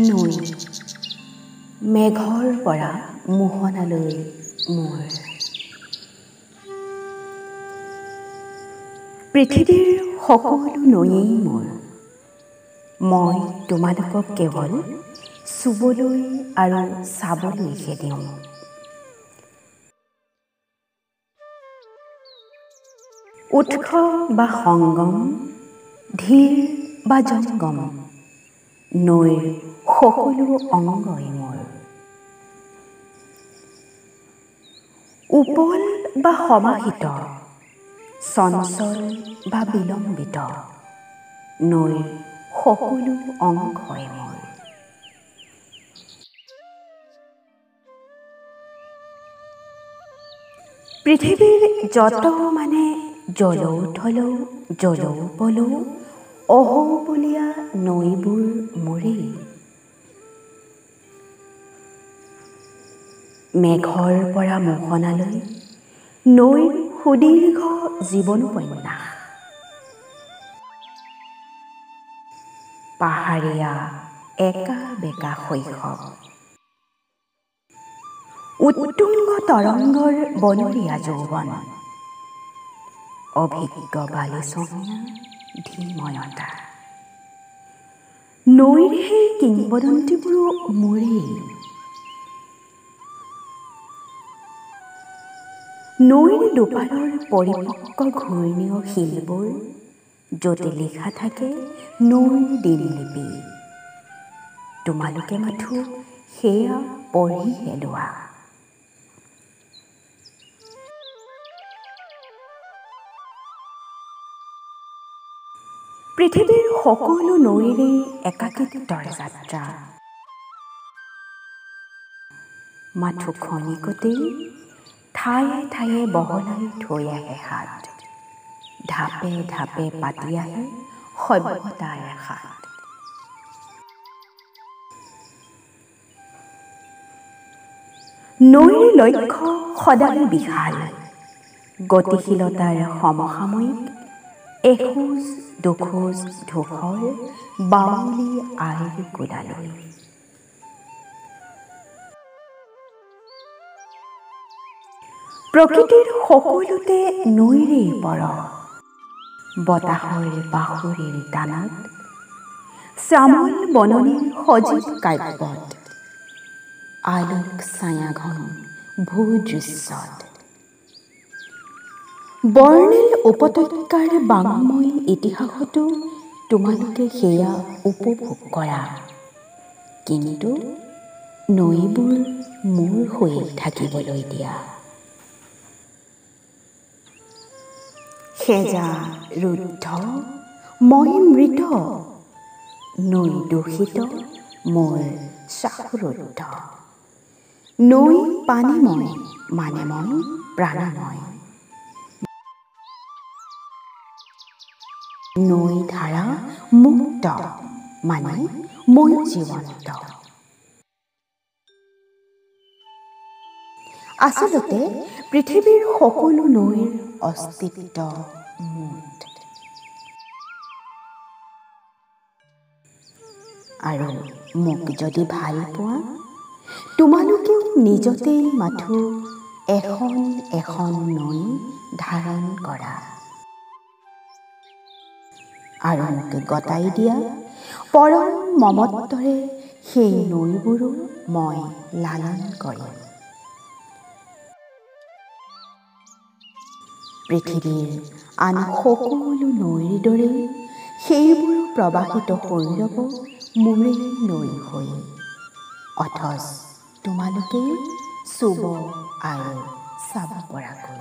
নৈ মেঘৰ পৰা মোহনালৈ মোৰ। পৃথিৱীৰ সকলো নৈয়েই মোৰ। মই তোমালোকক কেৱল চুবলৈ আৰু চাবলৈহে দিওঁ। উৎস বা সংগম, ধীৰ বা জংগম, নৈৰ সকলো অংগই মোৰ। উপল বা সমাহিত, চঞ্চল বা বিলম্বিত, নৈৰ সকলো অংশই মোৰ। পৃথিৱীৰ যত মানে জলৌথলৌ জলৌপলৌ অহৌবলীয়া নৈবোৰ মোৰেই। মেঘৰ পৰা মোহনালৈ নৈৰ সুদীৰ্ঘ জীৱনোপন্যাস। পাহাৰীয়া একা বেকা শৈশৱ, উত্তুংগ তৰংগৰ বনৰীয়া যৌৱন, অভিজ্ঞ বালিচহীয়া ধীময়তা। নৈৰ সেই কিংবদন্তীবোৰো মোৰেই। নৈৰ দুপাৰৰ পৰিপক্ক ঘূৰ্ণীয় শিলবোৰ, য'তে লিখা থাকে নৈৰ দিনলিপি। তোমালোকে মাথো সেয়া পঢ়িহে লোৱা। পৃথিৱীৰ সকলো নৈৰে একাকিত্বৰ যাত্ৰা। মাথো ক্ষণিকতেই ঠায়ে ঠায়ে বহলাই থৈ আহে হাত। ঢাপে ঢাপে পাতি আহে সভ্যতাৰ হাত। নৈৰ লক্ষ্য সদায় বিশাল, গতিশীলতাৰ সমসাময়িক, এখোজ দুখোজ ধূসৰ বাউলী আইৰ কোলালৈ। প্ৰকৃতিৰ সকলোতে নৈৰেই পৰশ। বতাহৰ বাঁহৰীৰ টানত, শ্যামল বননিৰ সজীৱ কাব্যত, আলোক ছায়াঘন ভূদৃশ্যত। বৰ্ণিল উপত্যকাৰ বাংময় ইতিহাসতো তোমালোকে সেয়া উপভোগ কৰা। কিন্তু নৈবোৰ মোৰ হৈ থাকিবলৈ দিয়া। সেজা ৰুদ্ধ মই মৃত, নৈ দূষিত মোৰ শ্বাসৰুদ্ধ। নৈ পানীময় মানে মই প্ৰাণময়। নৈ ধাৰা মুক্ত মানে মই জীৱন্ত। আচলতে পৃথিৱীৰ সকলো নৈৰ অস্তিত্ব মুঠ। আৰু মোক যদি ভাল পোৱা, তোমালোকেও নিজতেই মাথো এখন এখন নৈ ধাৰণ কৰা। আৰু মোক গতাই দিয়া পৰম মমত্বৰে সেই নৈবোৰো মই লালন কৰিম। পৃথিৱীৰ আন সকলো নৈৰ দৰেই সেইবোৰো প্ৰবাহিত হৈ ৰ'ব মোৰেই নৈ হৈ। অথচ তোমালোকেই চুব আৰু চাব পৰাকৈ।